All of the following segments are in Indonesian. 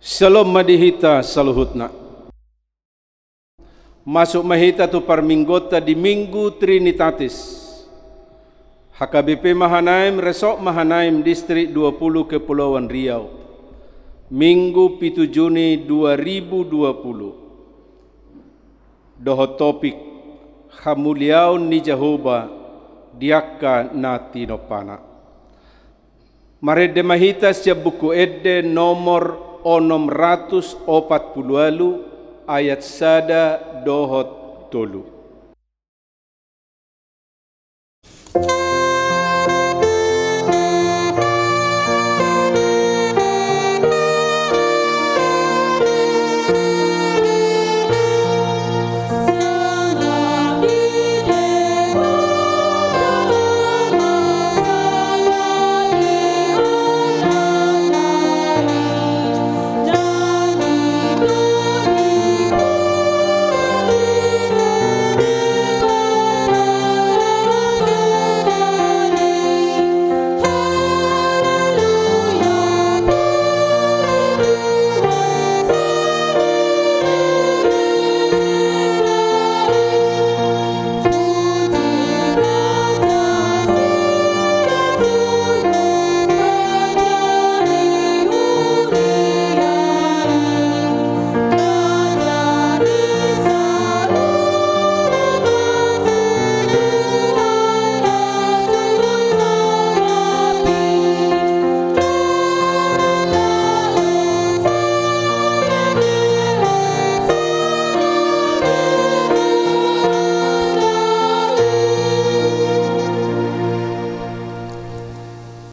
Shalom madihita saluhutna. Masuk mahita tu parminggota di Minggu Trinitatis. HKBP Mahanaim, Resort Mahanaim, Distrik 20 Kepulauan Riau. Minggu 7 Juni 2020. Dohot topik Hamuliaun ni Jehovah diakka nati nopana. Marede mahita siap buku edde nomor 640 ayat sada dohot tolu.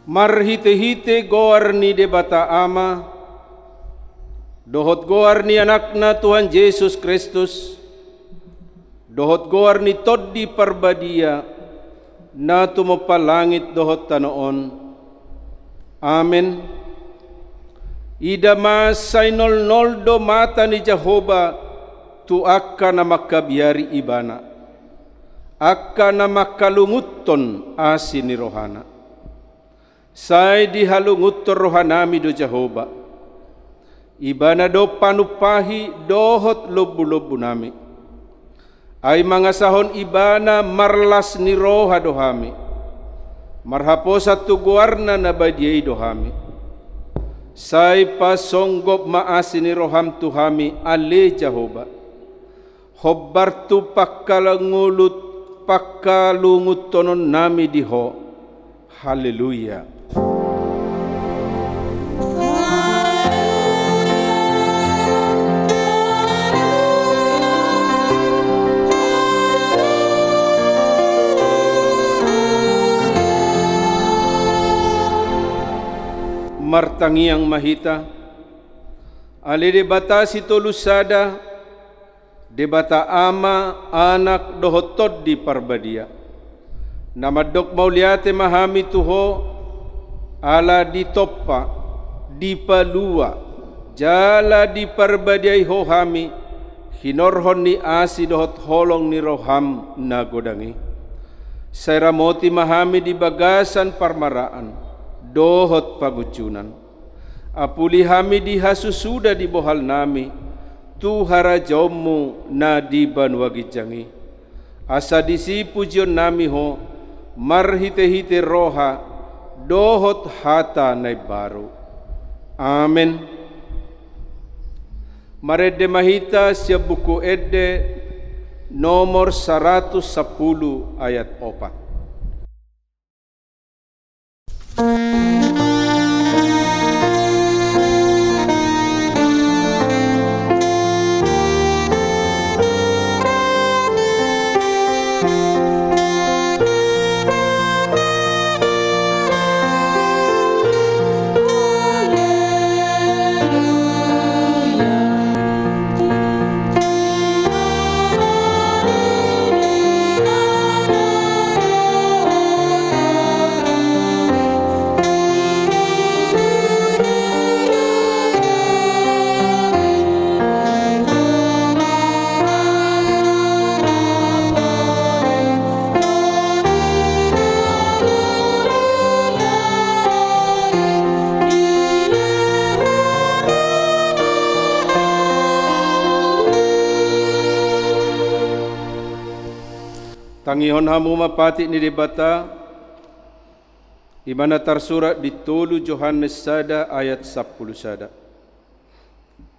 Marhite-hite goar ni debata ama, dohot goar ni anakna Tuhan Yesus Kristus, dohot goar ni toddi parbadia, na tumapalangit dohot tanoon. Amen. Ida masainol noldo mata ni Jehovah, tu akka na makabiari ibana, akka na makalunguton asin ni rohana. Say dihalungut to rohanami do Jehovah. Ibana do panupahi dohot lobu-lobu nami. Ay mga sahon ibana marlas ni roha dohami. Marhapos at tuguarna na badiyay dohami. Say pasonggop maasi ni roham tuhami ale Jehovah. Hobbar tu pakalungut tonon nami diho. Haleluya. Martangiang mahita, ali debata si tolusada, debata ama anak dohotod di parbadia. Namadok mauliate mahami tuho, ala di toppa, di palua, jala di parbadiay hohami, hinorhon ni asi dohot holong ni roham na godangi. Sayramoti mahami di bagasan parmaraan, dohot pagucunan. Apuli hami dihasusuda di bohal nami, tu harajommu na diban wagijangi. Asa disipu jion nami ho, marhite-hite roha, dohot hata nai baru. Amen. Marede mahita siap buku edde nomor 110 ayat 4. Tangihon hamu mapati ni debata imana tersurat di tolu Yohanes sada ayat 10 sada.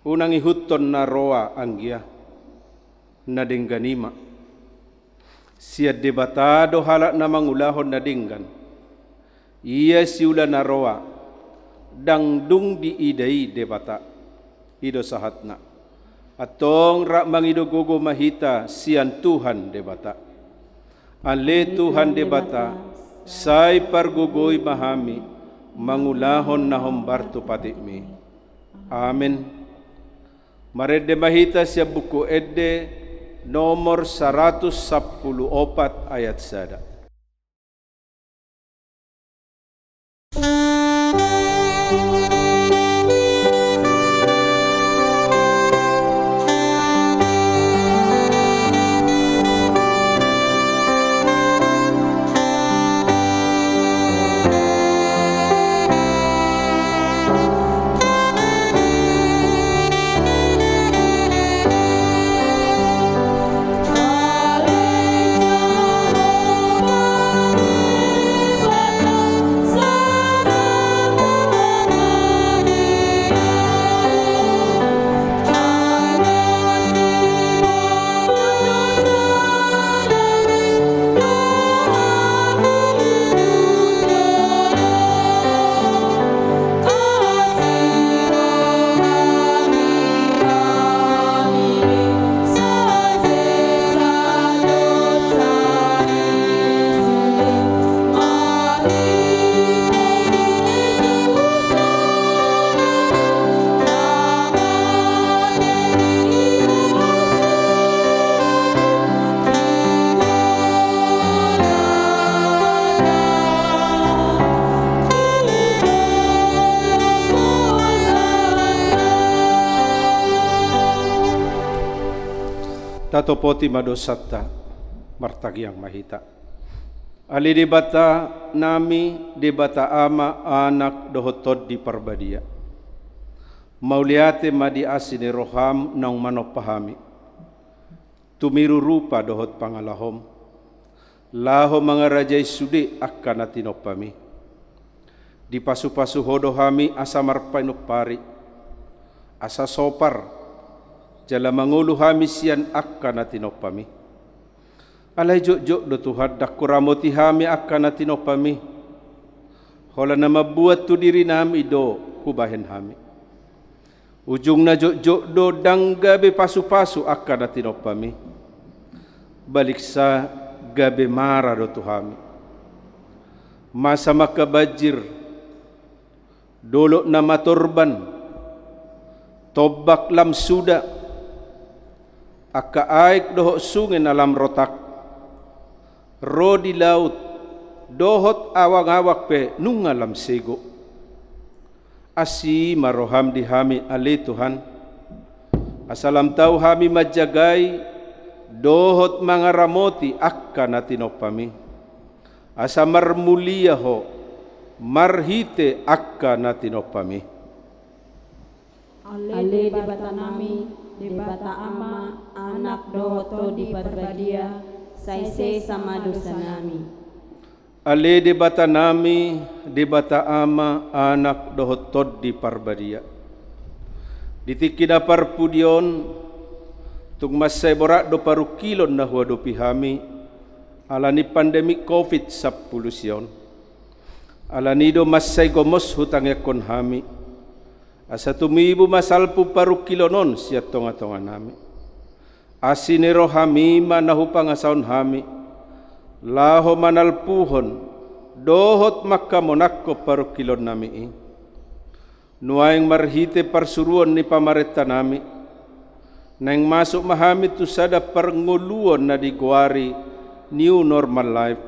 Unang ihuton na roa anggia na dengganima. Siya debatado halak na mangulahon na denggan. Ia siula na roa dangdung di idai debata. Ido sahatna. Atong rak mangidogogo mahita sian Tuhan debata. Ale Tuhan debata. Say pargugoy mahami mangulahon na hombarto patikmi. Amen. Marede mahita siya buku edde nomor 114 ayat sada. Tatopoti madosata martagi yang mahita. Ali debata nami debata ama anak dohotod di parbadia. Mauliate madi asini roham nang manopahami. Tumiru rupa dohot pangalahom. Laho mga rajay sudi akan natinopami. Di pasu-pasu hodohami asa marpainopari. Asa sopar. Jala mangulu hamisian akan natinopami. Alay jok-jok do Tuhan dakuramoti hami akan natinopami. Hola na mabuat tu diri nami do hubahen hami. Ujung na jok-jok do danggabe pasu-pasu akan natinopami. Balik sa gabe mara do Tuhami. Masa makabajir dolok na matorban. Tobak lam suda. Aka aik dohot sungai alam rotak. Ro di laut. Dohot awak-awak pe nungalam sego. Asi maroham di hami ali Tuhan. Asalam tahu hami majagai. Dohot mangaramoti akan natinopami. Asa marmulia ho. Marhite akan natinopami. Ale debata nami, debata ama, anak dohoto di parbadia, saise sama dosa nami. Ale debata nami, debata ama, anak dohoto di parbadia. Ditikina parpudion, tung masay borak do paru kilon na huwa do pihami, alani pandemi COVID-19 siyon. Alani do masay gomos hutang yakon hami. Asa tumibu masalpu paru kilonon siya tonga-tonga nami. Asinero hami manahu pangasaon hami. Laho manalpuhon. Dohot makamonakko paru kilon nami. Nuaing marhite parsuruan ni pamareta nami. Nang masuk mahami tu sada parnguluan na diguari new normal life.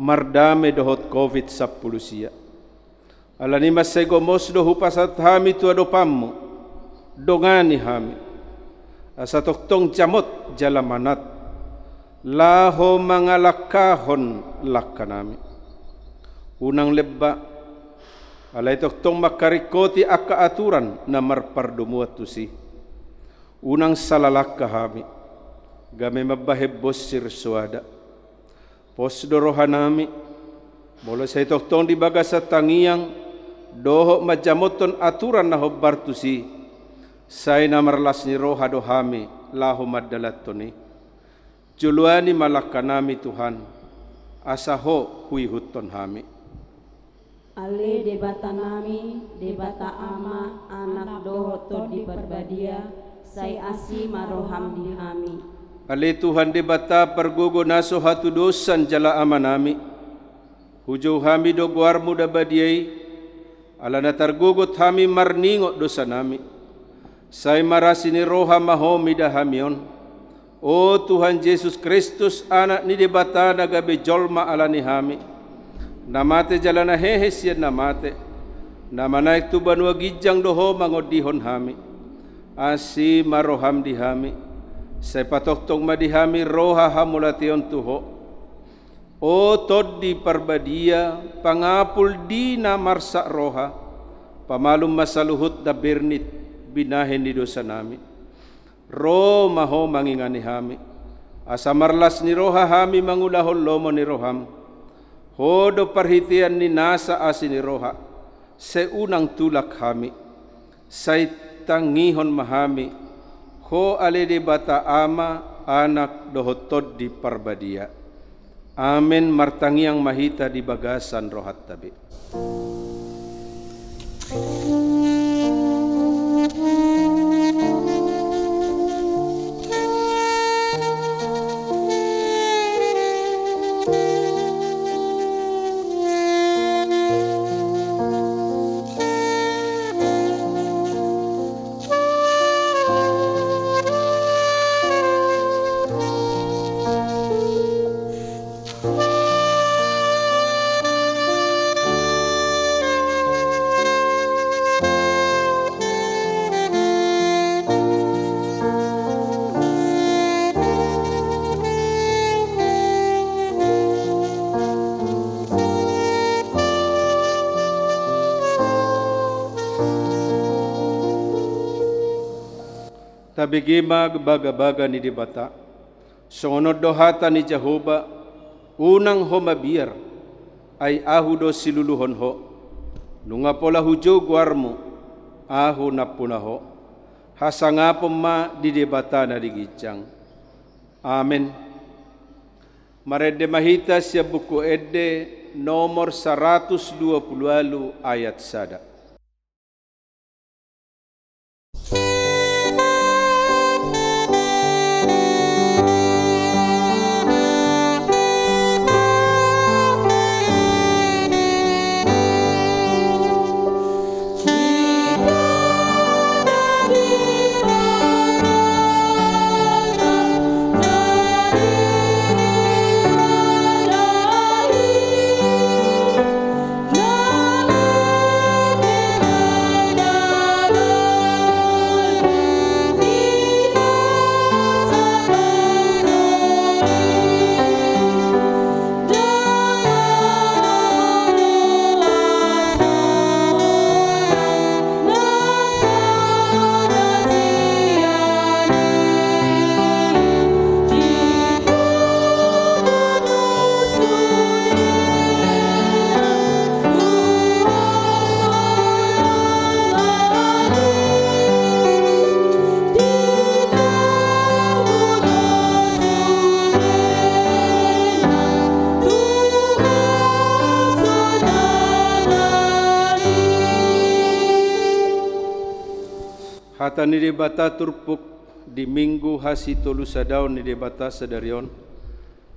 Mardame dohot COVID-19 siya. Alani masego mosdo hupasat hami tu adopamu dongani hami asa toktong jamot jalamanat laho mangalakahon lakanami unang lebba alay toktong makarikoti aka aturan na marpardumuat tusi unang salalak kahami game mabahebos sir suada pos dorohanami, bola saya toktong di bagasa tangiang, doho majamoton aturan na hobbartusi, saya namarlas ni roha dohami, lahu madalatoni, juluani malakanami Tuhan, asaho hui huton hami. Ale debata nami, debata ama, anak doho to di perbadia, say asi maroham di hami. Ale Tuhan debata pergogo naso hatu dosan jala ama nami, hujau hami do guarmu da badiai, ala na targogot hami marningot dosa nami, say marasini roha mahomi da hamion. O Tuhan Yesus Kristus anak ni debata nagabe jolma ala ni hami, namate jalana hehe siya namate, namanaik tu banua gijang doho mangodihon hami, asi maroham di hami, say patoktong madihami roha hamulation tuho. O tod di parbadia, pangapul di na marsa roha, pamalum masaluhut da bernit binahin ni dosa nami. Ro maho mangingani hami, asa marlas ni roha hami mangulahol lomo ni roham, hodo perhitian ni nasa asi ni roha, seunang tulak hami, say tangihon mahami, ho ale de bata ama anak dohotod di parbadia. Amin martangiang mahita di bagasan rohat tabi. Tabigima baga-baga ni dibata, songonod dohata ni Jehovah, unang ho mabiar, ay ahu do siluluhon ho, nunga pola hujo guarmu, ahu napunaho, hasangapom ma di debata na digijang. Amen. Marede mahita siya buku ede nomor 120 ayat sada. Hata ni debata turpuk di minggu hasi tolu sadaun ni debata sedarion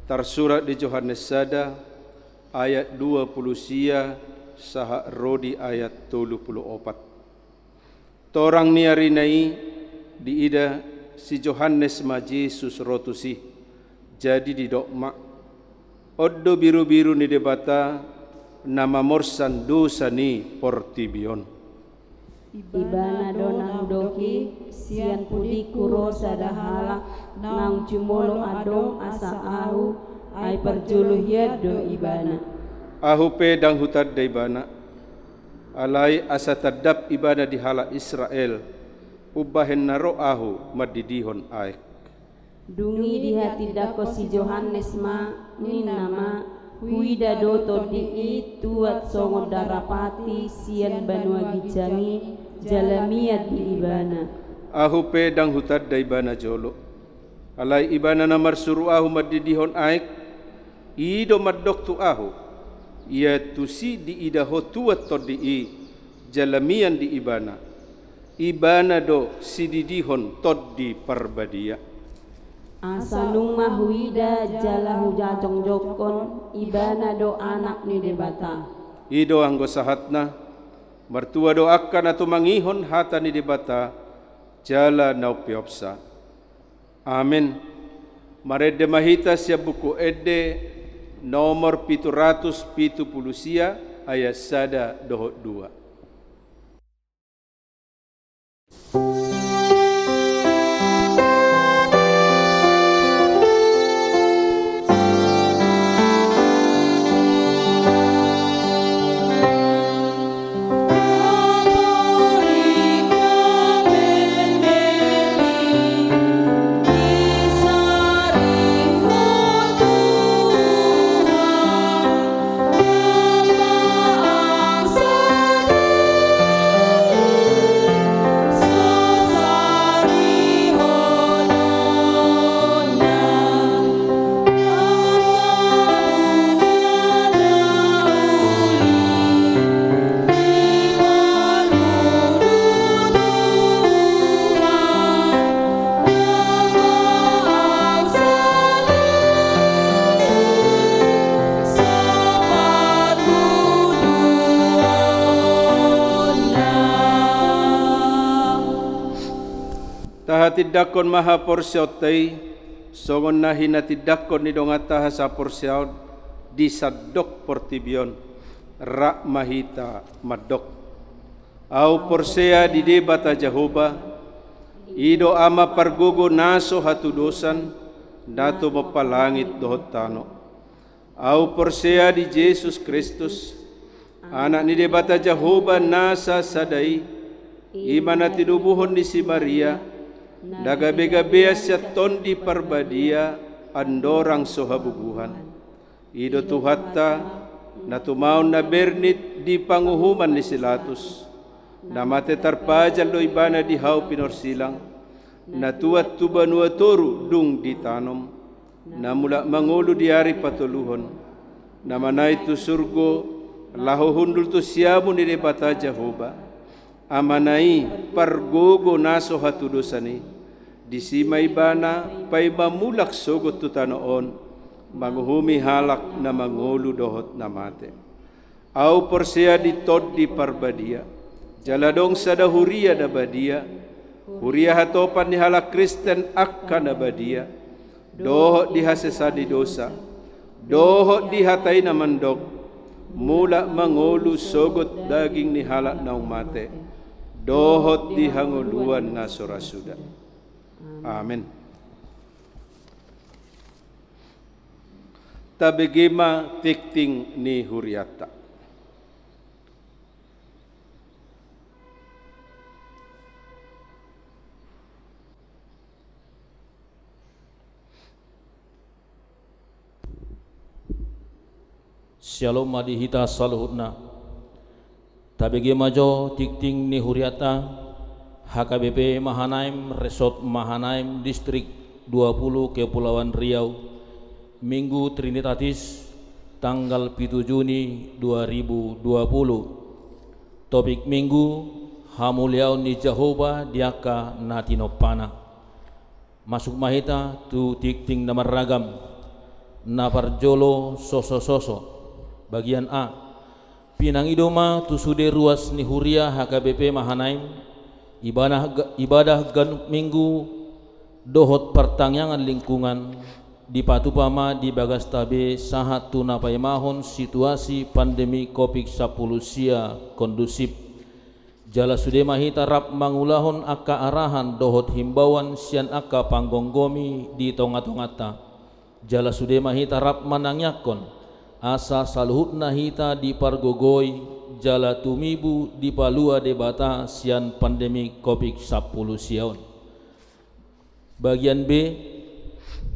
tersurat di Yohanes sada ayat 20 sia saha rodi ayat 34. Torang ni arinai di ida si Yohanes ma Yesus rotusi jadi di dokma oddo biru-biru ni debata nama morsan dosa ni portibion. Ibana donang doki sian pudi kuro sadahala nang cumolo adong asa ahu ay perjuluh yado ibana. Ahu pedang hutad da ibana alai asa tadap ibana di hala Israel ubahen naro ahu madidihon aek. Dungi di hati dako si Johannes ma ninama huida doto di tuat songo darapati sian banua gijangi jalamiat di ibana. Ahu pedang hutad da ibana jolo. Alai ibana namar suru ahu madidihon aik. Ido madok tu ahu. Ia tusi di idaho tuat to di jalamian di ibana. Ibana do sididihon tod di parbadia. Asanung mahuida jalahu jajong jokon ibana do anak ni debata. Ido anggo sahatna mertua doakan atau mangihon hata ni debata jala nau piopsa. Amin. Marede mahita siap buku ede nomor 770 ayat sada dohot 2. Tidakon maha porsyotai songon nahi na tidakon ni dongata sa porsyaw di sadok portibion rak mahita madok au porsea di debata Jehovah ido ama pargogo naso hatu dosan dato mapalangit dohot tano au porsea di Yesus Kristus anak ni debata Jehovah nasa sadai imana tinubuhon ni si Maria Daga-bega ton di parbadia andorang sohabubuhan. Ido tuhatta na tumaon na bernit di panguhuman ni silatus. Na mate tarpajal do ibana di hau pinorsilang. Na tuat tubanua toru dung di tanom. Na mula mangulu di hari patuluhon. Na manay tu surgo laho hundul tu siamu ni debata Jehovah. Amanai pargogo naso hatudosani. Di simay bana pay mamulak sogot tutanoon manguhumi halak na mangulu dohot na mate. Au porsea di tod di parbadia jaladong sada huria da badia huria hatopan ni halak Kristen akka na badia dohot di hasesa di dosa dohot di hatay na mandok mula mangulu sogot daging ni halak naung mate dohot di hanguluan na sorasuda. Amin. Tabegema tikting ni huriata. Shalom madihita saluhutna. Tabegema jo tikting ni huriata. HKBP Mahanaim, Resort Mahanaim, Distrik 20 Kepulauan Riau, Minggu Trinitatis, tanggal 7 Juni 2020. Topik Minggu, Hamuliau ni Jehovah diaka natinopana. Masuk mahita tu tikting namar ragam, naparjolo soso-soso. Bagian A, pinang idoma tu sude ruas ni huria HKBP Mahanaim, ibadah ganuk minggu dohot pertangyangan lingkungan di Patupama di Bagastabe sahat tunapai mahon situasi pandemi COVID-19 sia kondusif jala sude mahita rap mangulahon akka arahan dohot himbauan sian akka panggonggomi di tonga-tongata jala sude mahita rap manangyakon asa saluhutna hita di pargogoi jala tumibu di palua debata sian pandemi COVID-19 siaon. Bagian B,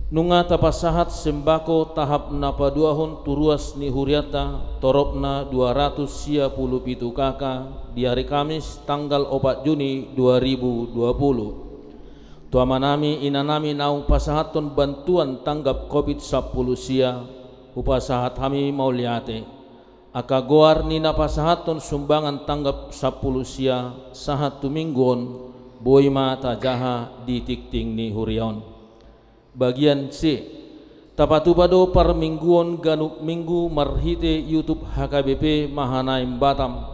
Nunga tapasahat sembako tahap napaduahon turuas ni huriata toropna 210 pitu kaka di hari Kamis tanggal 4 Juni 2020. Tuamanami inanami naung pasahaton bantuan tanggap COVID-10 sia upasahat kami mauliate. Akagoar ni napasahaton sumbangan tanggap 10 sia sahat tuminggon boima tajaha di tikting ni huriaon. Bagian C, tapatupado parmingguon ganuk minggu marhite YouTube HKBP Mahanaim Batam.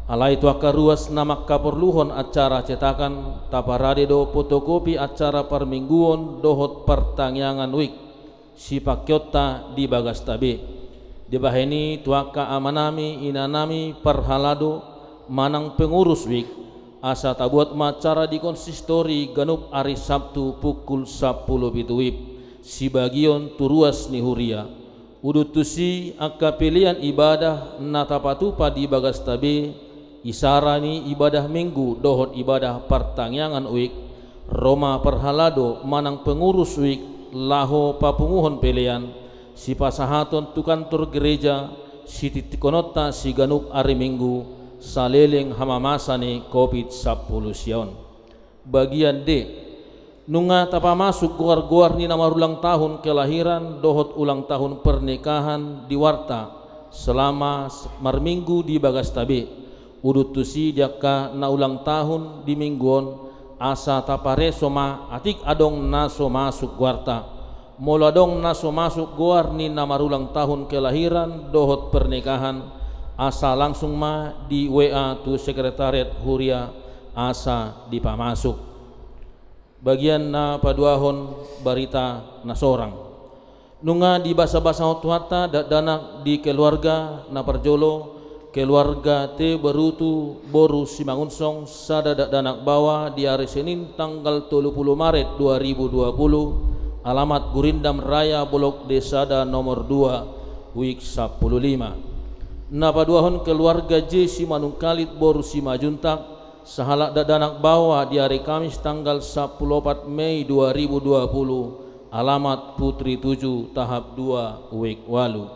Alai tu akaruas namak kaperluhon acara cetakan taparade do fotokopi acara parmingguon dohot pertangyangan wik si pakyota di bagas tabe. Di baheni tuaka amanami inanami perhalado manang pengurus wik asa tabuat macara di konsistori ganup hari Sabtu pukul 10 bituwip si bagion turuas ni huria udutusi akka pilihan ibadah natapatupa di bagas tabe isarani ibadah minggu dohot ibadah pertangyangan wik Roma perhalado manang pengurus wik laho papunguhon pilihan si pasahaton tu kantor gereja si titikonota si ganup hari minggu saleleng hamamasani COVID-10 sion. Bagian D, nunga tapa masuk guar-guar ni nama ulang tahun kelahiran dohot ulang tahun pernikahan di warta selama marminggu di bagas tabe udutusi diaka na ulang tahun di mingguon asa tapare soma atik adong naso masuk warta moladong naso masuk guar ni nama ulang tahun kelahiran dohot pernikahan asa langsung ma di WA tu sekretariat huria asa dipamasuk. Bagian na paduahon barita na sorang nunga di basa-basa hotuata danak di keluarga na parjolo keluarga te berutu boru simangunsong sada danak bawa di hari Senin tanggal 30 Maret 2020 alamat Gurindam Raya Bolok Desada nomor 2 Wik 15. Napaduahon keluarga J si manungkalit boru si majuntak sahalak danak bawa di hari Kamis tanggal 14 Mei 2020 alamat Putri 7 tahap 2 Wik Walu.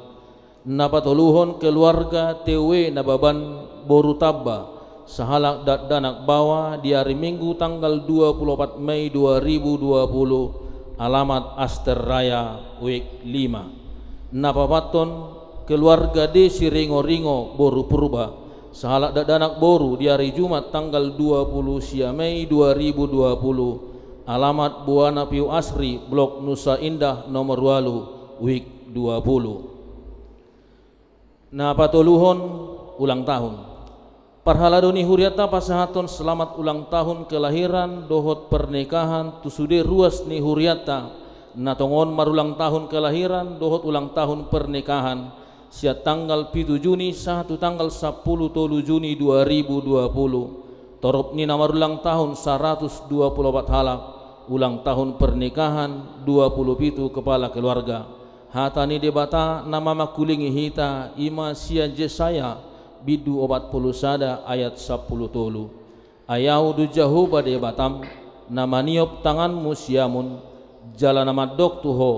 Napatuluhon keluarga TW Nababan boru Tabba sahalak danak bawa di hari Minggu tanggal 24 Mei 2020 alamat Aster Raya Wik 5. Napapaton keluarga desi ringo-ringo boru purba sahalak danak boru di hari Jumat tanggal 20 Mei 2020 alamat Buana Piu Asri Blok Nusa Indah nomor 8 Wik 20. Nah patuluhon ulang tahun parhaladoni huriata pasahaton selamat ulang tahun kelahiran dohot pernikahan tusude ruas ni huriata natongon marulang tahun kelahiran dohot ulang tahun pernikahan sia tanggal 7 Juni satu tanggal 10 tolu Juni 2020 torop ni nama ulang tahun 124 halak ulang tahun pernikahan 27 kepala keluarga hatani debata nama makulingi hita ima sia jesaya bidu obat puluh sada ayat 10 tolu ayau du jahu bade batam nama niop tanganmu siamun jala nama dok tuho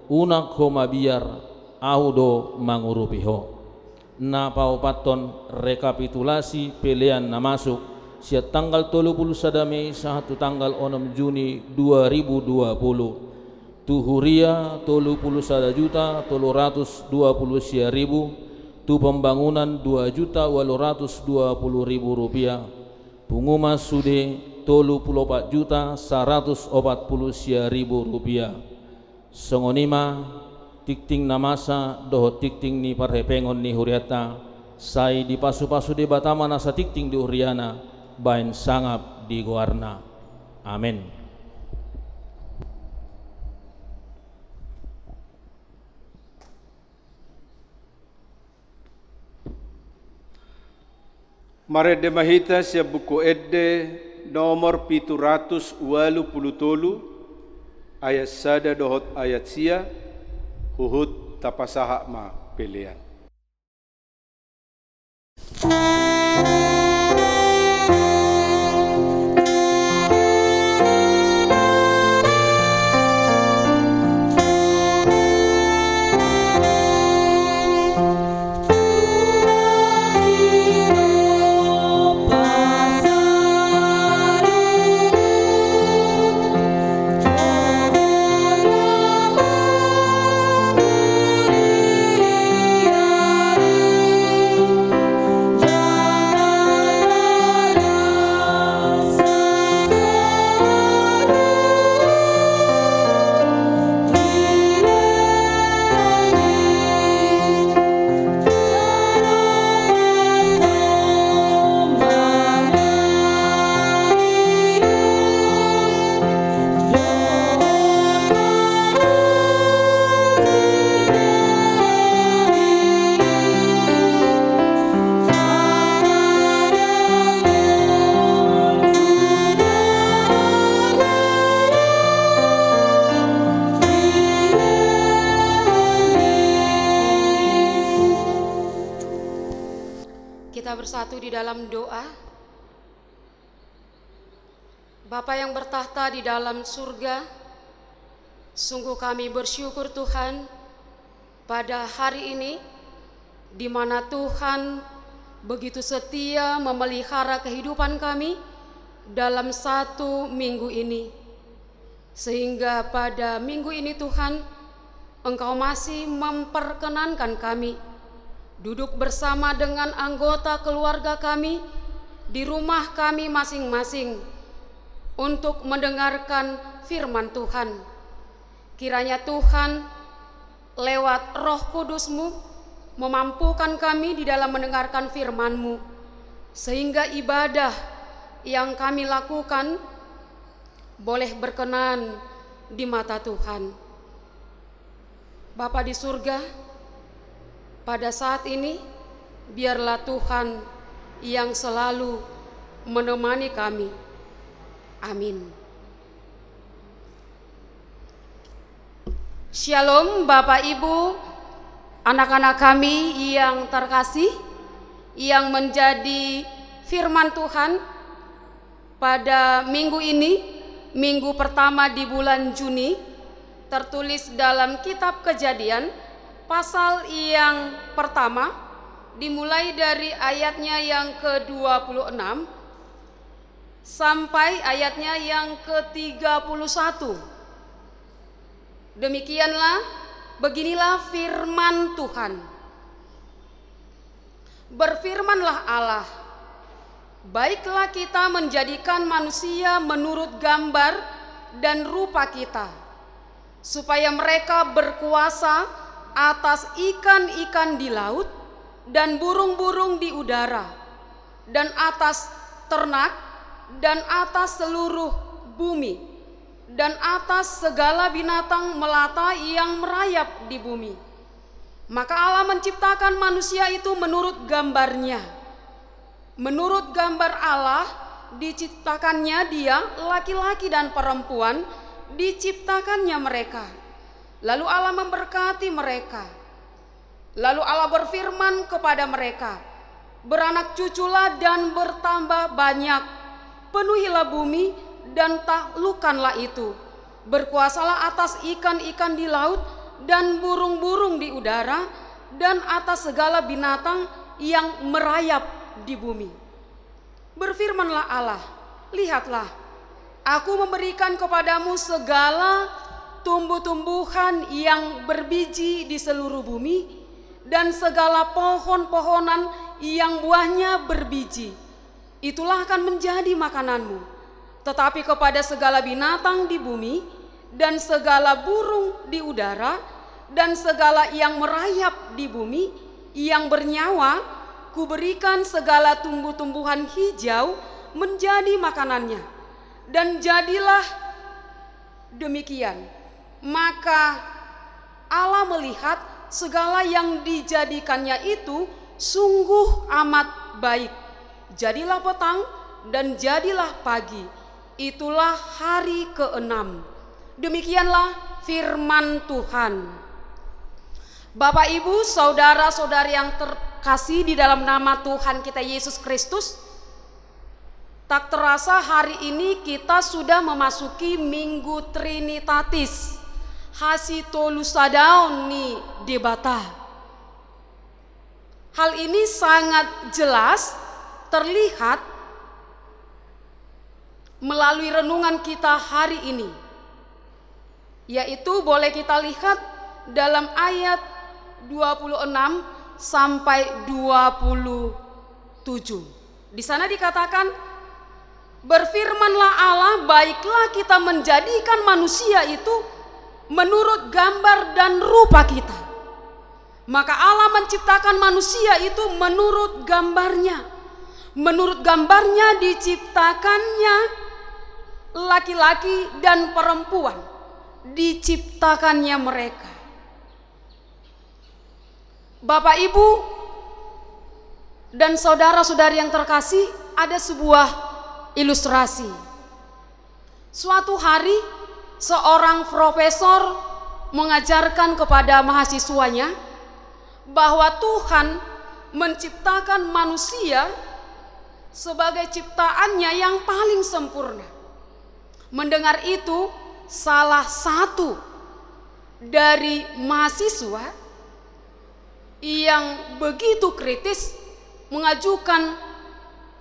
unak ho mabiar audo mangurupiho. Na paupaton rekapitulasi pilihan na masuk sia tanggal 31 Mei satu tanggal 6 Juni 2020 tu huria 31.320.000 tu pembangunan 2.820.000 rupiah pengumuman sude 34.140.000 rupiah songonima tikting namasa doho tikting ni parhepengon ni huriata sai di pasu-pasu di batama nasa tikting di huriana bain sangap di goarna. Amin. Mare de mahita sia buku edde nomor 780 ayat sada dohot ayat sia huhut tapasaha ma pilihan. bersatu di dalam doa. Bapa yang bertahta di dalam surga, sungguh kami bersyukur Tuhan pada hari ini, di mana Tuhan begitu setia memelihara kehidupan kami dalam satu minggu ini. Sehingga pada minggu ini Tuhan, Engkau masih memperkenankan kami duduk bersama dengan anggota keluarga kami di rumah kami masing-masing untuk mendengarkan firman Tuhan. Kiranya Tuhan lewat Roh Kudus-Mu memampukan kami di dalam mendengarkan firman-Mu, sehingga ibadah yang kami lakukan boleh berkenan di mata Tuhan. Bapa di surga, pada saat ini biarlah Tuhan yang selalu menemani kami. Amin. Shalom Bapak Ibu, anak-anak kami yang terkasih, yang menjadi firman Tuhan pada minggu ini, minggu pertama di bulan Juni, tertulis dalam kitab Kejadian pasal yang pertama, dimulai dari ayatnya yang ke-26 sampai ayatnya yang ke-31. Demikianlah, beginilah firman Tuhan. Berfirmanlah Allah, baiklah kita menjadikan manusia menurut gambar dan rupa kita, supaya mereka berkuasa atas ikan-ikan di laut dan burung-burung di udara, dan atas ternak, dan atas seluruh bumi, dan atas segala binatang melata yang merayap di bumi. Maka Allah menciptakan manusia itu menurut gambarnya. Menurut gambar Allah diciptakannya dia, laki-laki dan perempuan diciptakannya mereka. Lalu Allah memberkati mereka. Lalu Allah berfirman kepada mereka, beranak cuculah dan bertambah banyak, penuhilah bumi dan taklukkanlah itu. Berkuasalah atas ikan-ikan di laut dan burung-burung di udara, dan atas segala binatang yang merayap di bumi. Berfirmanlah Allah, lihatlah, aku memberikan kepadamu segala tumbuh-tumbuhan yang berbiji di seluruh bumi, dan segala pohon-pohonan yang buahnya berbiji. Itulah akan menjadi makananmu. Tetapi kepada segala binatang di bumi, dan segala burung di udara, dan segala yang merayap di bumi, yang bernyawa, kuberikan segala tumbuh-tumbuhan hijau menjadi makanannya. Dan jadilah demikian. Maka Allah melihat segala yang dijadikannya itu sungguh amat baik. Jadilah petang dan jadilah pagi. Itulah hari ke-6. Demikianlah firman Tuhan. Bapak, Ibu, saudara-saudari yang terkasih di dalam nama Tuhan kita Yesus Kristus, tak terasa hari ini kita sudah memasuki Minggu Trinitatis. Hasitolusadau ni debata. Hal ini sangat jelas terlihat melalui renungan kita hari ini, yaitu boleh kita lihat dalam ayat 26 sampai 27. Di sana dikatakan, berfirmanlah Allah, baiklah kita menjadikan manusia itu menurut gambar dan rupa kita. Maka Allah menciptakan manusia itu menurut gambarnya. Menurut gambarnya diciptakannya laki-laki dan perempuan, diciptakannya mereka. Bapak, Ibu, dan saudara-saudari yang terkasih, ada sebuah ilustrasi. Suatu hari seorang profesor mengajarkan kepada mahasiswanya bahwa Tuhan menciptakan manusia sebagai ciptaannya yang paling sempurna. Mendengar itu, salah satu dari mahasiswa yang begitu kritis mengajukan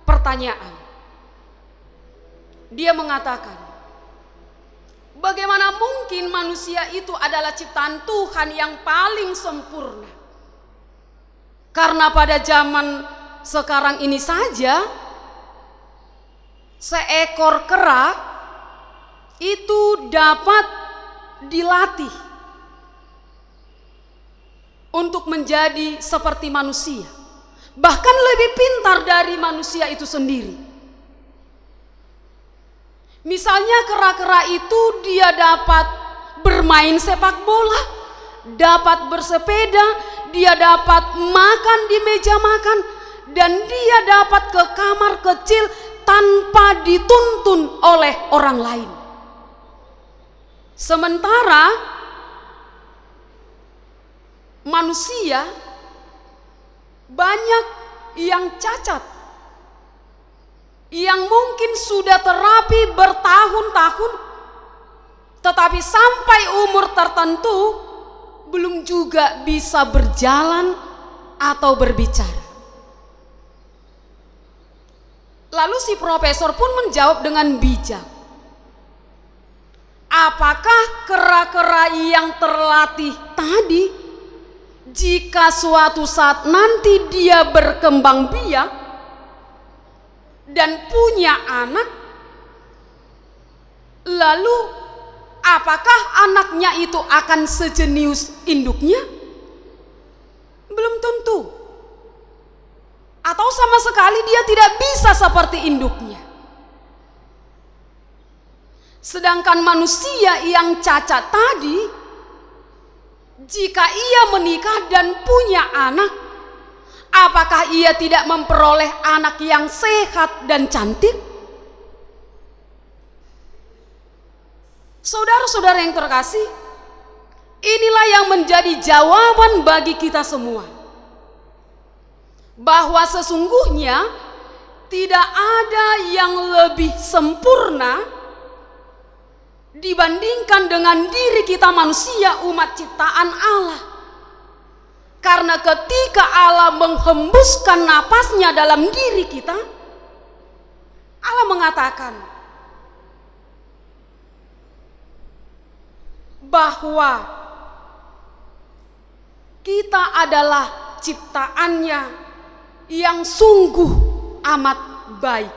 pertanyaan. Dia mengatakan, bagaimana mungkin manusia itu adalah ciptaan Tuhan yang paling sempurna? Karena pada zaman sekarang ini saja, seekor kera itu dapat dilatih untuk menjadi seperti manusia, bahkan lebih pintar dari manusia itu sendiri. Misalnya kera-kera itu dia dapat bermain sepak bola, dapat bersepeda, dia dapat makan di meja makan, dan dia dapat ke kamar kecil tanpa dituntun oleh orang lain. Sementara manusia banyak yang cacat, yang mungkin sudah terapi bertahun-tahun, tetapi sampai umur tertentu belum juga bisa berjalan atau berbicara. Lalu si profesor pun menjawab dengan bijak, apakah kera-kera yang terlatih tadi, jika suatu saat nanti dia berkembang biak dan punya anak, lalu apakah anaknya itu akan sejenius induknya? Belum tentu. Atau sama sekali dia tidak bisa seperti induknya. Sedangkan manusia yang cacat tadi, jika ia menikah dan punya anak, apakah ia tidak memperoleh anak yang sehat dan cantik? Saudara-saudara yang terkasih, inilah yang menjadi jawaban bagi kita semua, bahwa sesungguhnya tidak ada yang lebih sempurna dibandingkan dengan diri kita manusia, umat ciptaan Allah. Karena ketika Allah menghembuskan napasnya dalam diri kita, Allah mengatakan bahwa kita adalah ciptaannya yang sungguh amat baik.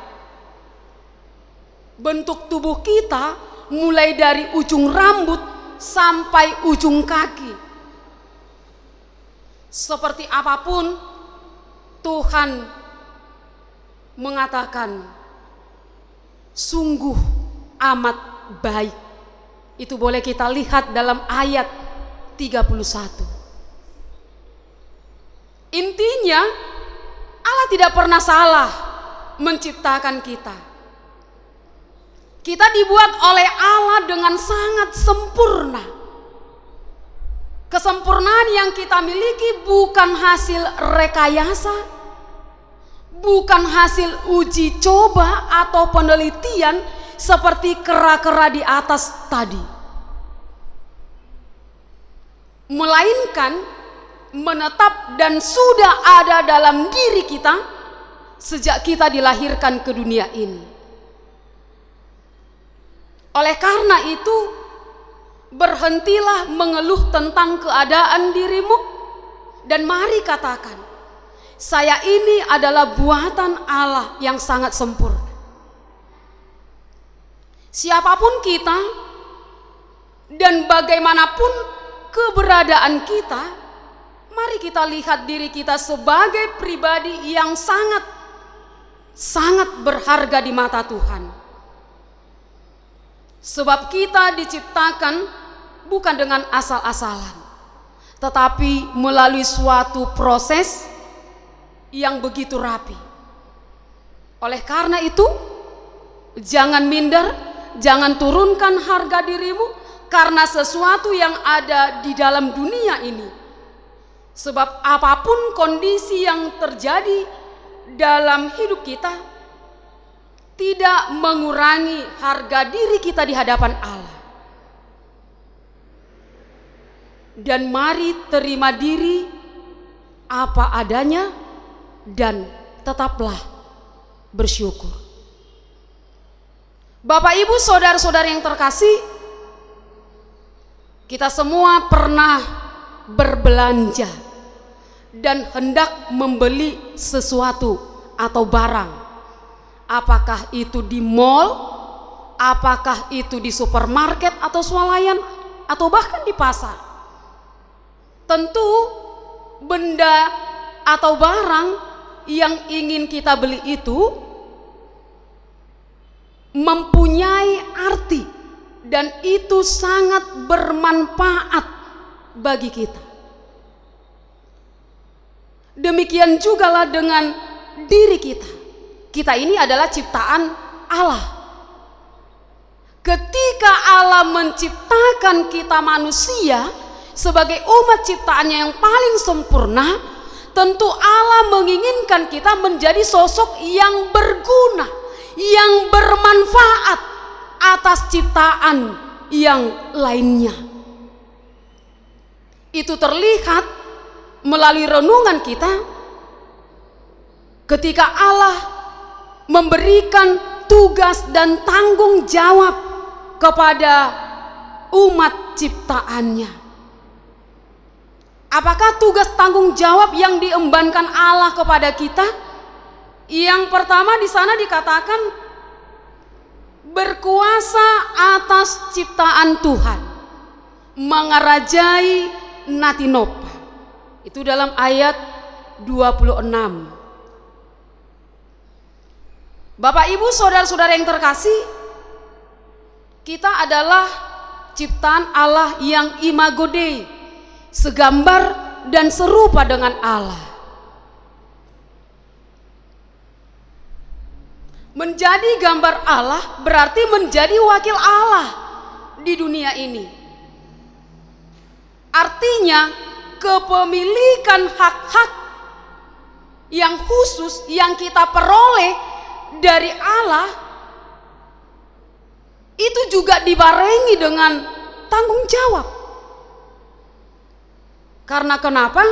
Bentuk tubuh kita mulai dari ujung rambut sampai ujung kaki, seperti apapun Tuhan mengatakan sungguh amat baik. Itu boleh kita lihat dalam ayat 31. Intinya Allah tidak pernah salah menciptakan kita. Kita dibuat oleh Allah dengan sangat sempurna. Kesempurnaan yang kita miliki bukan hasil rekayasa, bukan hasil uji coba atau penelitian seperti kera-kera di atas tadi, melainkan menetap dan sudah ada dalam diri kita sejak kita dilahirkan ke dunia ini. Oleh karena itu, berhentilah mengeluh tentang keadaan dirimu dan mari katakan, saya ini adalah buatan Allah yang sangat sempurna. Siapapun kita dan bagaimanapun keberadaan kita, mari kita lihat diri kita sebagai pribadi yang sangat berharga di mata Tuhan. Sebab kita diciptakan bukan dengan asal-asalan, tetapi melalui suatu proses yang begitu rapi. Oleh karena itu, jangan minder, jangan turunkan harga dirimu karena sesuatu yang ada di dalam dunia ini. Sebab apapun kondisi yang terjadi dalam hidup kita, tidak mengurangi harga diri kita di hadapan Allah. Dan mari terima diri apa adanya dan tetaplah bersyukur. Bapak, Ibu, saudara-saudara yang terkasih, kita semua pernah berbelanja dan hendak membeli sesuatu atau barang. Apakah itu di mall, apakah itu di supermarket atau swalayan, atau bahkan di pasar. Tentu benda atau barang yang ingin kita beli itu mempunyai arti dan itu sangat bermanfaat bagi kita. Demikian jugalah dengan diri kita. Kita ini adalah ciptaan Allah. Ketika Allah menciptakan kita manusia sebagai umat ciptaannya yang paling sempurna, tentu Allah menginginkan kita menjadi sosok yang berguna, yang bermanfaat atas ciptaan yang lainnya. Itu terlihat melalui renungan kita ketika Allah memberikan tugas dan tanggung jawab kepada umat ciptaannya. Apakah tugas tanggung jawab yang diembankan Allah kepada kita? Yang pertama di sana dikatakan berkuasa atas ciptaan Tuhan, mengerajai Natinopa. Itu dalam ayat 26. Bapak, Ibu, saudara-saudara yang terkasih, kita adalah ciptaan Allah yang imago Dei, segambar dan serupa dengan Allah. Menjadi gambar Allah berarti menjadi wakil Allah di dunia ini. Artinya kepemilikan hak-hak yang khusus yang kita peroleh dari Allah itu juga dibarengi dengan tanggung jawab. Karena kenapa?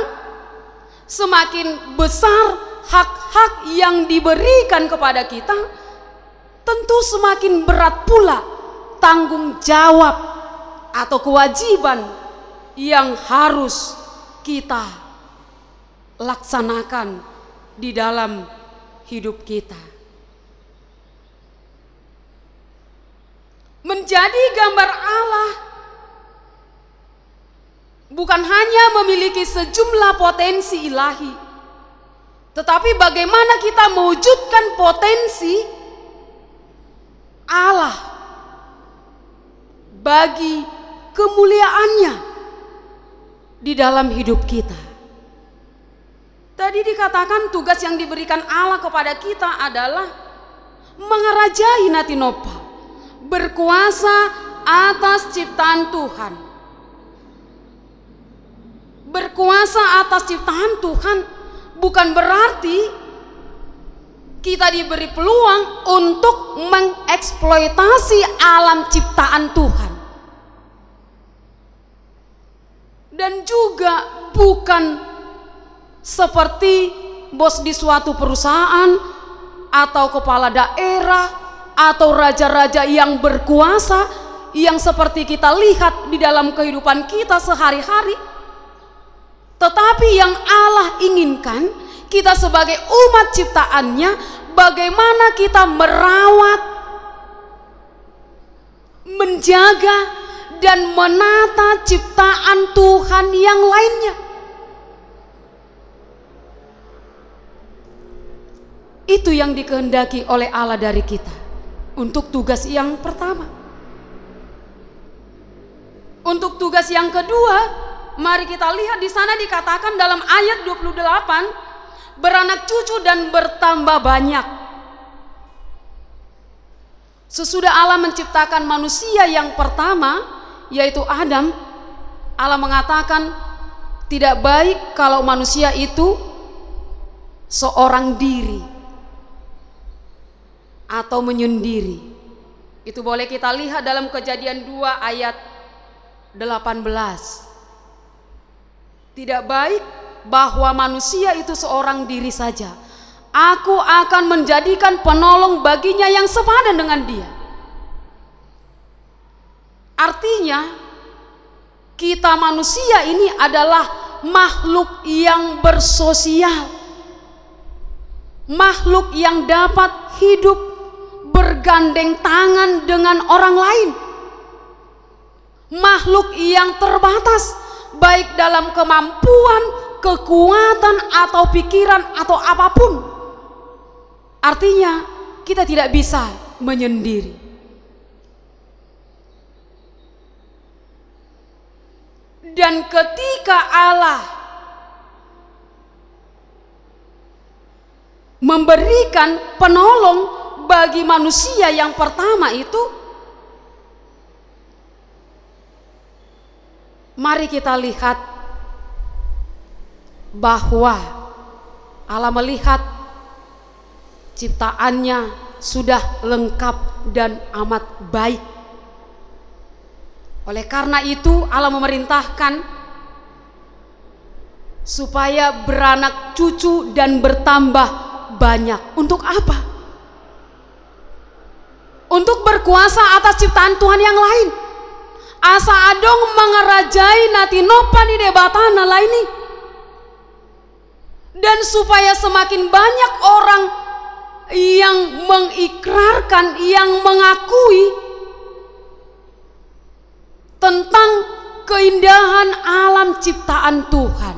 Semakin besar hak-hak yang diberikan kepada kita, tentu semakin berat pula tanggung jawab atau kewajiban yang harus kita laksanakan di dalam hidup kita. Menjadi gambar Allah bukan hanya memiliki sejumlah potensi ilahi, tetapi bagaimana kita mewujudkan potensi Allah bagi kemuliaannya di dalam hidup kita. Tadi dikatakan tugas yang diberikan Allah kepada kita adalah mengerajai Natinopa, berkuasa atas ciptaan Tuhan. Berkuasa atas ciptaan Tuhan bukan berarti kita diberi peluang untuk mengeksploitasi alam ciptaan Tuhan. Dan juga bukan seperti bos di suatu perusahaan atau kepala daerah atau raja-raja yang berkuasa yang seperti kita lihat di dalam kehidupan kita sehari-hari. Tetapi yang Allah inginkan kita sebagai umat ciptaannya, bagaimana kita merawat, menjaga dan menata ciptaan Tuhan yang lainnya. Itu yang dikehendaki oleh Allah dari kita untuk tugas yang pertama. Untuk tugas yang kedua, mari kita lihat di sana dikatakan dalam ayat 28, beranak cucu dan bertambah banyak. Sesudah Allah menciptakan manusia yang pertama, yaitu Adam, Allah mengatakan tidak baik kalau manusia itu seorang diri. atau menyendiri. Itu boleh kita lihat dalam Kejadian 2 ayat 18. Tidak baik bahwa manusia itu seorang diri saja. Aku akan menjadikan penolong baginya yang sepadan dengan dia. Artinya, kita manusia ini adalah makhluk yang bersosial, makhluk yang dapat hidup bergandeng tangan dengan orang lain, makhluk yang terbatas baik dalam kemampuan, kekuatan, atau pikiran, atau apapun. Artinya, kita tidak bisa menyendiri. Dan ketika Allah memberikan penolong bagi manusia yang pertama itu, mari kita lihat bahwa Allah melihat ciptaannya sudah lengkap dan amat baik. Oleh karena itu Allah memerintahkan supaya beranak cucu dan bertambah banyak. Untuk apa? Untuk berkuasa atas ciptaan Tuhan yang lain. Asa adong mengerajai natinopa di debatana laini. Dan supaya semakin banyak orang yang mengikrarkan, yang mengakui tentang keindahan alam ciptaan Tuhan.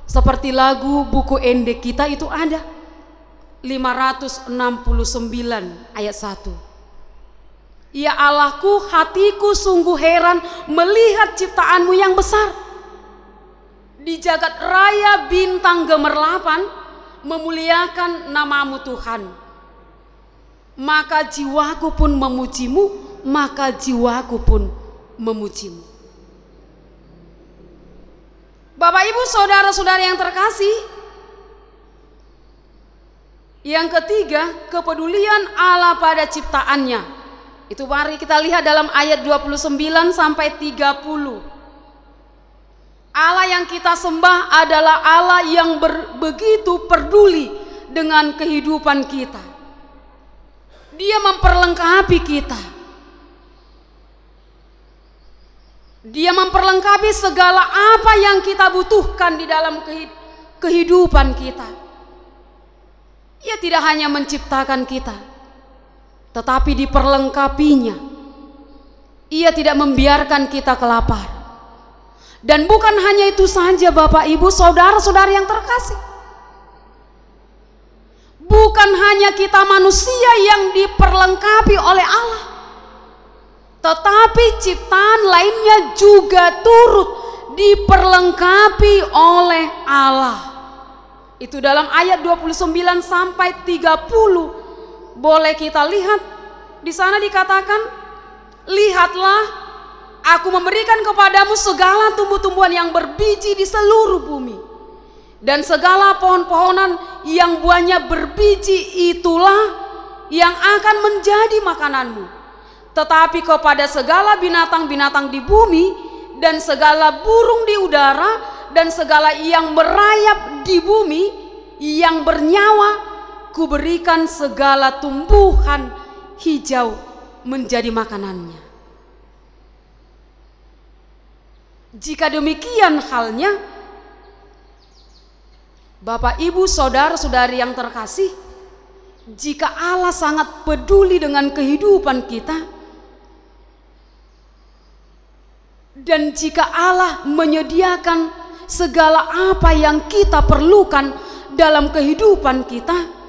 Seperti lagu buku endek kita itu ada 569 ayat 1. Ya Allahku, hatiku sungguh heran melihat ciptaanmu yang besar. Di jagat raya bintang gemerlapan memuliakan namamu Tuhan. Maka jiwaku pun memujimu, maka jiwaku pun memujimu. Bapak Ibu saudara-saudara yang terkasih, yang ketiga, kepedulian Allah pada ciptaannya. Itu mari kita lihat dalam ayat 29 sampai 30. Allah yang kita sembah adalah Allah yang begitu peduli dengan kehidupan kita. Dia memperlengkapi kita. Dia memperlengkapi segala apa yang kita butuhkan di dalam kehidupan kita. Ia tidak hanya menciptakan kita, tetapi diperlengkapinya. Ia tidak membiarkan kita kelaparan. Dan bukan hanya itu saja Bapak Ibu saudara-saudara yang terkasih. Bukan hanya kita manusia yang diperlengkapi oleh Allah, tetapi ciptaan lainnya juga turut diperlengkapi oleh Allah. Itu dalam ayat 29 sampai 30. Boleh kita lihat di sana dikatakan, lihatlah, aku memberikan kepadamu segala tumbuh-tumbuhan yang berbiji di seluruh bumi, dan segala pohon-pohonan yang buahnya berbiji itulah yang akan menjadi makananmu. Tetapi kepada segala binatang-binatang di bumi, dan segala burung di udara, dan segala yang merayap di bumi yang bernyawa, kuberikan segala tumbuhan hijau menjadi makanannya. Jika demikian halnya, Bapak Ibu saudara-saudari yang terkasih, jika Allah sangat peduli dengan kehidupan kita, dan jika Allah menyediakan segala apa yang kita perlukan dalam kehidupan kita,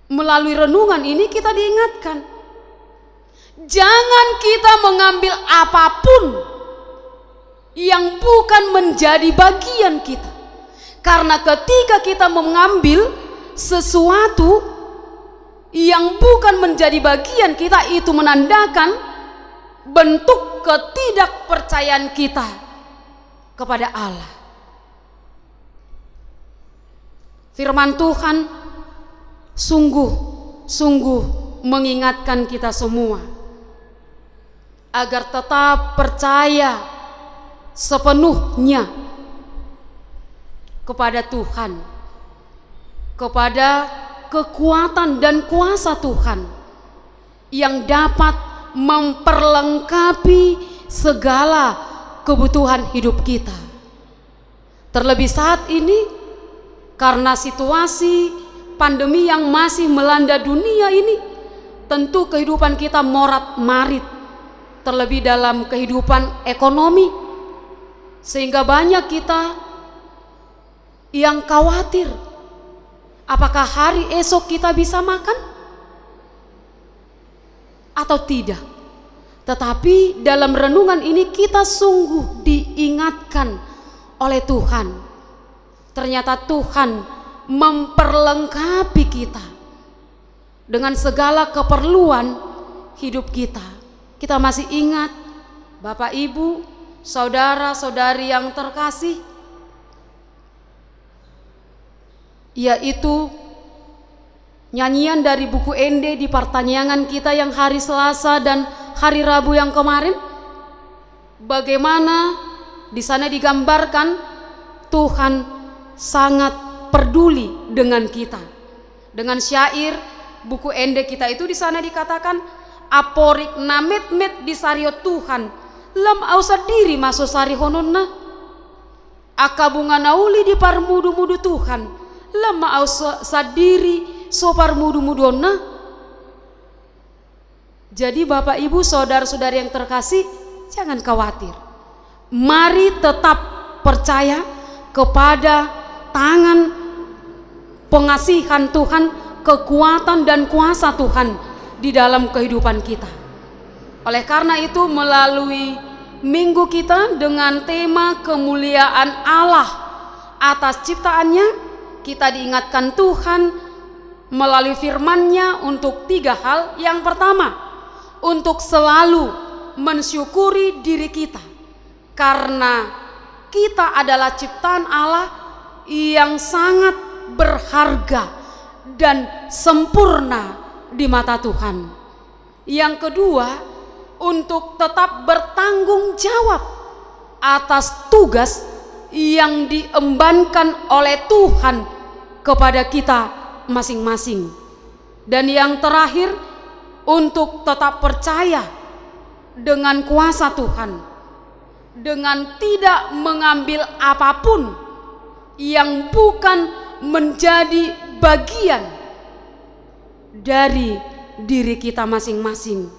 melalui renungan ini kita diingatkan, jangan kita mengambil apapun yang bukan menjadi bagian kita. Karena ketika kita mengambil sesuatu yang bukan menjadi bagian kita, itu menandakan bentuk ketidakpercayaan kita kepada Allah. Firman Tuhan sungguh sungguh mengingatkan kita semua agar tetap percaya sepenuhnya kepada Tuhan, kepada kekuatan dan kuasa Tuhan yang dapat memperlengkapi segala kebutuhan hidup kita. Terlebih saat ini, karena situasi pandemi yang masih melanda dunia ini, tentu kehidupan kita morat-marit, terlebih dalam kehidupan ekonomi, sehingga banyak kita yang khawatir apakah hari esok kita bisa makan atau tidak. Tetapi dalam renungan ini kita sungguh diingatkan oleh Tuhan. Ternyata Tuhan memperlengkapi kita dengan segala keperluan hidup kita. Kita masih ingat, Bapak Ibu, saudara-saudari yang terkasih, yaitu nyanyian dari buku Ende di pertanyaan kita yang hari Selasa dan hari Rabu yang kemarin. Bagaimana di sana digambarkan Tuhan sangat peduli dengan kita. Dengan syair buku Ende kita itu di sana dikatakan, aporik namet met di sario Tuhan, lam ausa diri masuk sari hononna, akabunga nauli di parmudu-mudu Tuhan, lam ausa sadiri so parmudu-mudonna. Jadi Bapak Ibu saudara-saudari yang terkasih, jangan khawatir. Mari tetap percaya kepada tangan pengasihan Tuhan, kekuatan dan kuasa Tuhan di dalam kehidupan kita. Oleh karena itu, melalui minggu kita dengan tema kemuliaan Allah atas ciptaannya, kita diingatkan Tuhan melalui firman-Nya untuk 3 hal. Yang pertama, untuk selalu mensyukuri diri kita, karena kita adalah ciptaan Allah yang sangat berharga dan sempurna di mata Tuhan. Yang kedua, untuk tetap bertanggung jawab atas tugas yang diembankan oleh Tuhan kepada kita masing-masing. Dan yang terakhir, untuk tetap percaya dengan kuasa Tuhan, dengan tidak mengambil apapun yang bukan menjadi bagian dari diri kita masing-masing.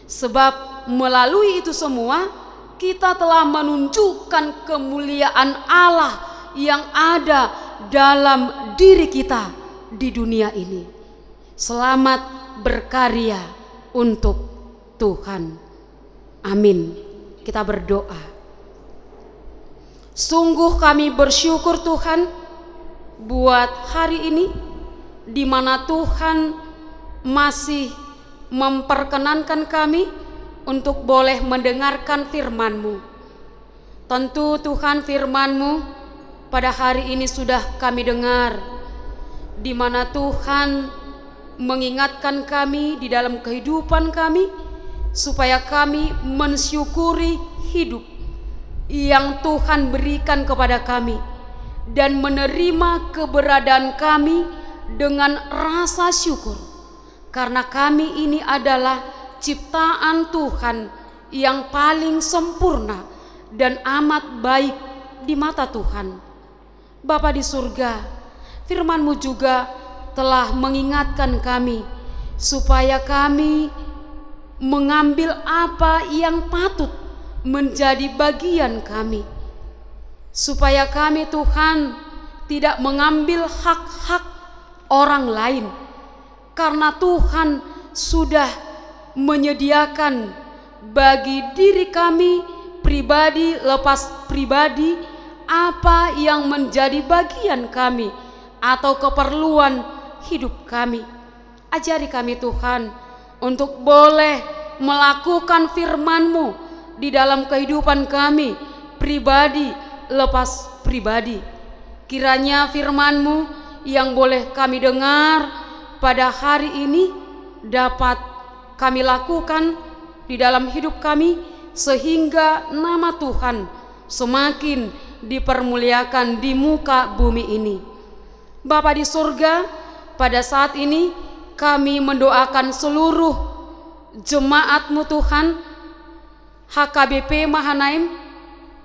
Sebab melalui itu semua kita telah menunjukkan kemuliaan Allah yang ada dalam diri kita di dunia ini. Selamat berkarya untuk Tuhan. Amin. Kita berdoa. Sungguh kami bersyukur Tuhan buat hari ini, di mana Tuhan masih memperkenankan kami untuk boleh mendengarkan firman-Mu. Tentu Tuhan, firman-Mu pada hari ini sudah kami dengar, di mana Tuhan mengingatkan kami di dalam kehidupan kami supaya kami mensyukuri hidup yang Tuhan berikan kepada kami dan menerima keberadaan kami dengan rasa syukur, karena kami ini adalah ciptaan Tuhan yang paling sempurna dan amat baik di mata Tuhan. Bapa di surga, firman-Mu juga telah mengingatkan kami supaya kami mengambil apa yang patut menjadi bagian kami, supaya kami Tuhan tidak mengambil hak-hak orang lain, karena Tuhan sudah menyediakan bagi diri kami pribadi lepas pribadi apa yang menjadi bagian kami atau keperluan hidup kami. Ajari kami Tuhan untuk boleh melakukan firman-Mu di dalam kehidupan kami pribadi lepas pribadi. Kiranya firman-Mu yang boleh kami dengar, pada hari ini dapat kami lakukan di dalam hidup kami, sehingga nama Tuhan semakin dipermuliakan di muka bumi ini. Bapa di surga, pada saat ini kami mendoakan seluruh jemaat-Mu Tuhan, HKBP Mahanaim,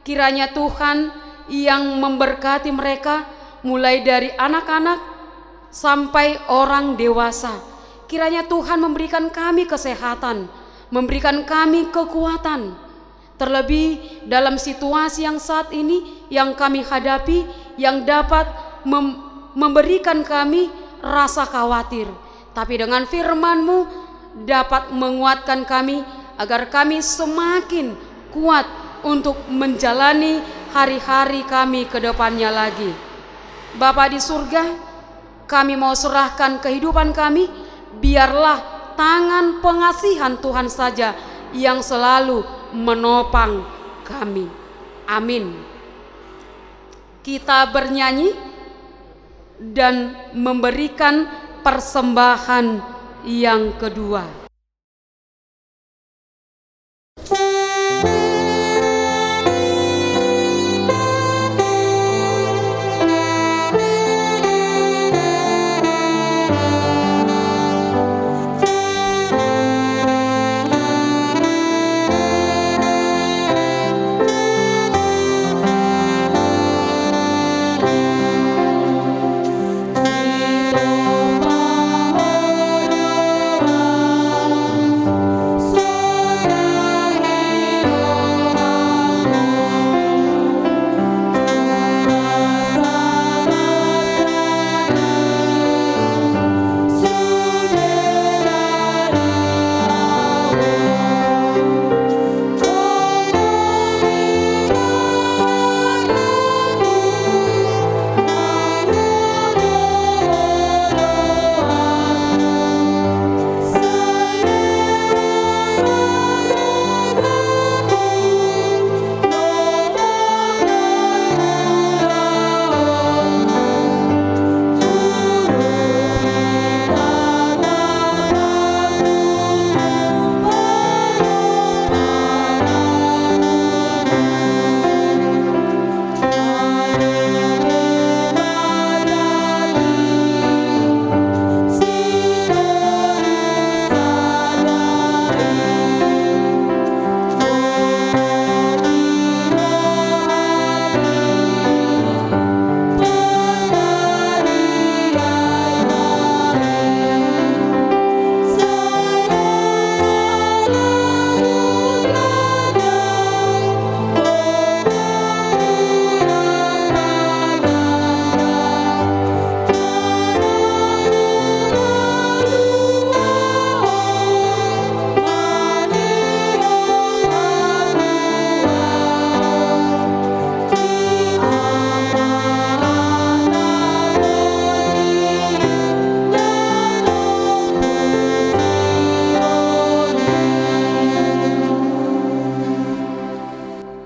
kiranya Tuhan yang memberkati mereka mulai dari anak-anak sampai orang dewasa. Kiranya Tuhan memberikan kami kesehatan, memberikan kami kekuatan, terlebih dalam situasi yang saat ini yang kami hadapi, yang dapat memberikan kami rasa khawatir. Tapi dengan firman-Mu dapat menguatkan kami agar kami semakin kuat untuk menjalani hari-hari kami ke depannya lagi. Bapa di surga, kami mau serahkan kehidupan kami, biarlah tangan pengasihan Tuhan saja yang selalu menopang kami. Amin. Kita bernyanyi dan memberikan persembahan yang kedua.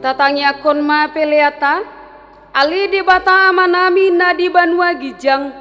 Tatangnya konma peleata ali di bata amanami nadi banua gijang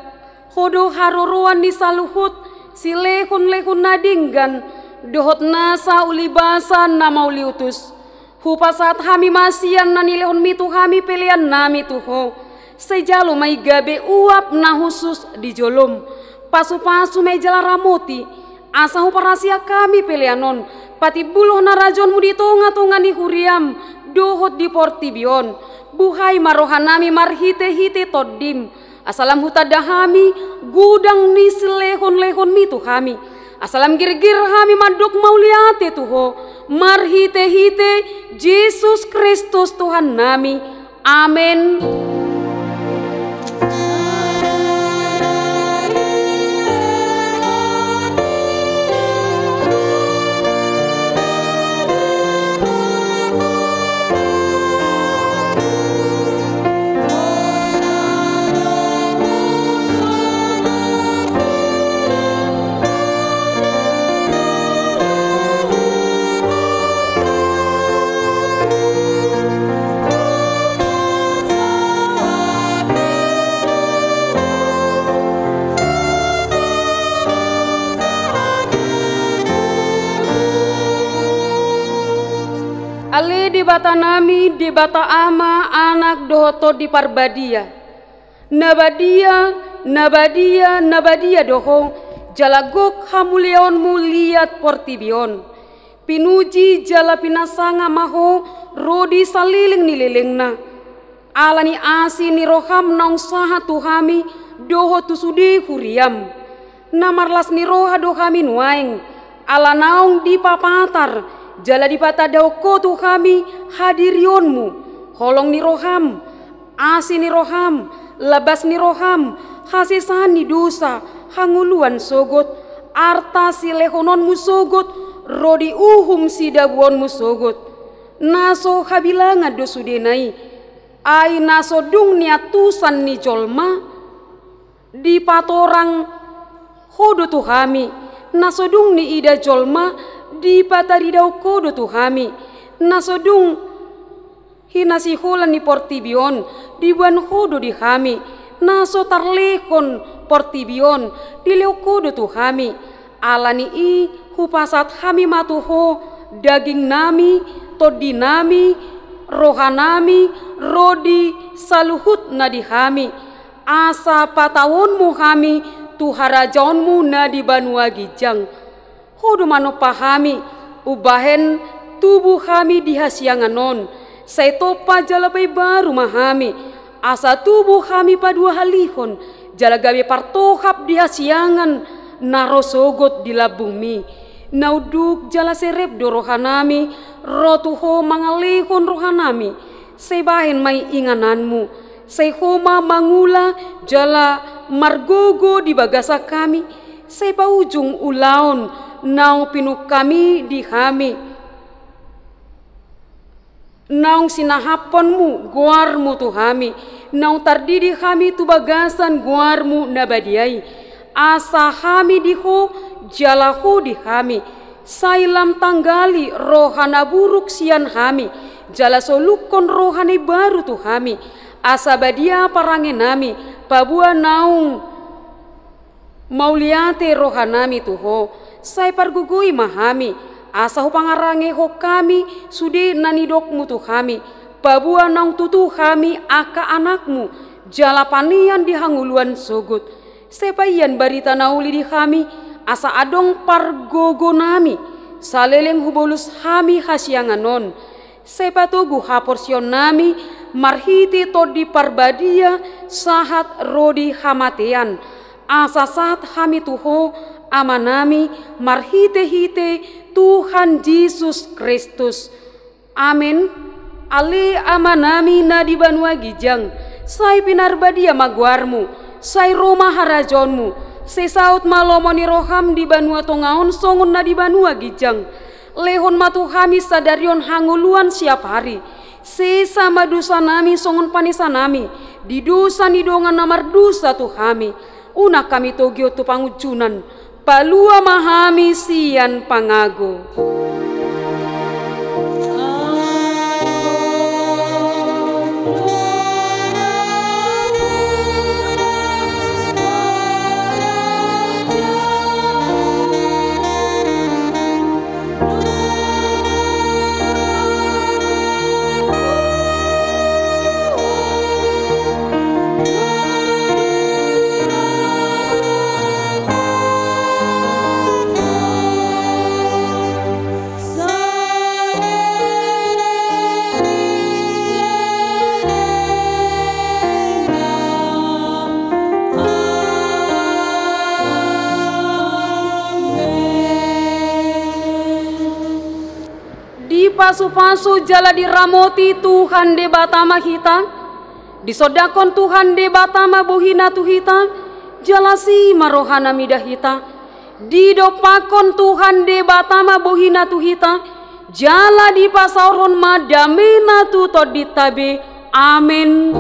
hodo haruruan di saluhut silehun-lehun nadinggan dohot nasa ulibasa nama uliutus hupasat hami masian nanilehun mitu hami pelean nami tuho sejalo mai gabe uap na khusus di jolom pasu-pasu mai jala ramoti asa huparasia kami peleanon pati buluh na rajon mudi tonga-tonga ni huriam dohot di portibion buhai marohanami marhite-hite todim asalam hutadahami gudang ni silehon-lehon mitu hami asalam gir-gir hami madok mauliate tuho marhite-hite Yesus Kristus Tuhan nami. Amin. debata nami debata ama anak dohoto di parbadia. Nabadia doho jalagok hamuleonmu liat portibion. Pinuji jala pinasanga maho rodi saliling nililingna. Alani asi ni roham naung saha tuhami doho tusudi huriam. Namarlas ni roha dohami nuaing. Ala naung di papatar jala di pata dauko tuhami hadirionmu. Holong ni roham, asi ni roham, labas ni roham, hasisan ni dosa, hanguluan sogot, arta si lehononmu sogot, rodi uhum si dabuonmu sogot. Naso habilangan dosudenai, ai naso dung niatusan ni jolma, di patorang hodo tuhami, naso dung ni ida jolma, di pataridau kodo tuhami, naso dung hinasi holan ni portibion, di buan hodo di hami, naso tarlekon portibion, di leo kodo tuhami, alani i hupasat hami matuho, daging nami, todi nami, rohanami, rodi saluhut nadi hami, asa patawonmu hami, tuharajaonmu nadi banua gijang. Hodo mano pahami, ubahen tubuh kami dihasianganon, saya topa jalapai baru mahami, asa tubuh kami padua halihon, jalagabe partohap dihasiangan, narosogot di labumi, nauduk jala serep do rohanami, rotuho mangalihon rohanami, sebahen mai ingananmu, sehoma mangula jala margogo di bagasa kami, seba ujung ulaon, naung pinuk kami di hami, naung sinahaponmu guarmu tu hami, naung tardidi kami tu bagasan guarmu nabadiai, asa kami diho jalahu di kami, sailam tanggali rohana buruk sian kami, jala solukon rohani baru tu kami, asa badia parange nami, pabua naung mauliate rohanami tuho, sai pargugui mahami, asa pangarange ho kami, sudi nanidok mutu kami, pabua naung tutu kami aka anakmu, jalapanian dihanguluan sogut, sepayan barita nauli di kami, asa adong pargogo nami, saleleng hubolus kami hasianganon, sepatugu haporsion nami, marhiti to di parbadia, sahat rodi hamatean, asa saat kami tuho, amanami marhite-hite Tuhan Yesus Kristus. Amin. Ali amanami nadi banua gijang, sai pinarbadia maguarmu, sai Roma harajonmu, sesaut malomoni roham di banua tongaon songon nadi banua gijang, lehon matu kami sadarion hanguluan siap hari, sesama dosa nami songon panisanami, di dosa nidongan namar dosa tu kami, una kami togio tu pangujunan, palua mahami sian pangago. Pasu-pasu jala diramoti Tuhan de batama hita, disodakon Tuhan de batama bohina tu hita, jala si marohana midah hita, didopakon Tuhan de batama bohina tu hita, jala di pasauron madamena tu toditabe. Amin.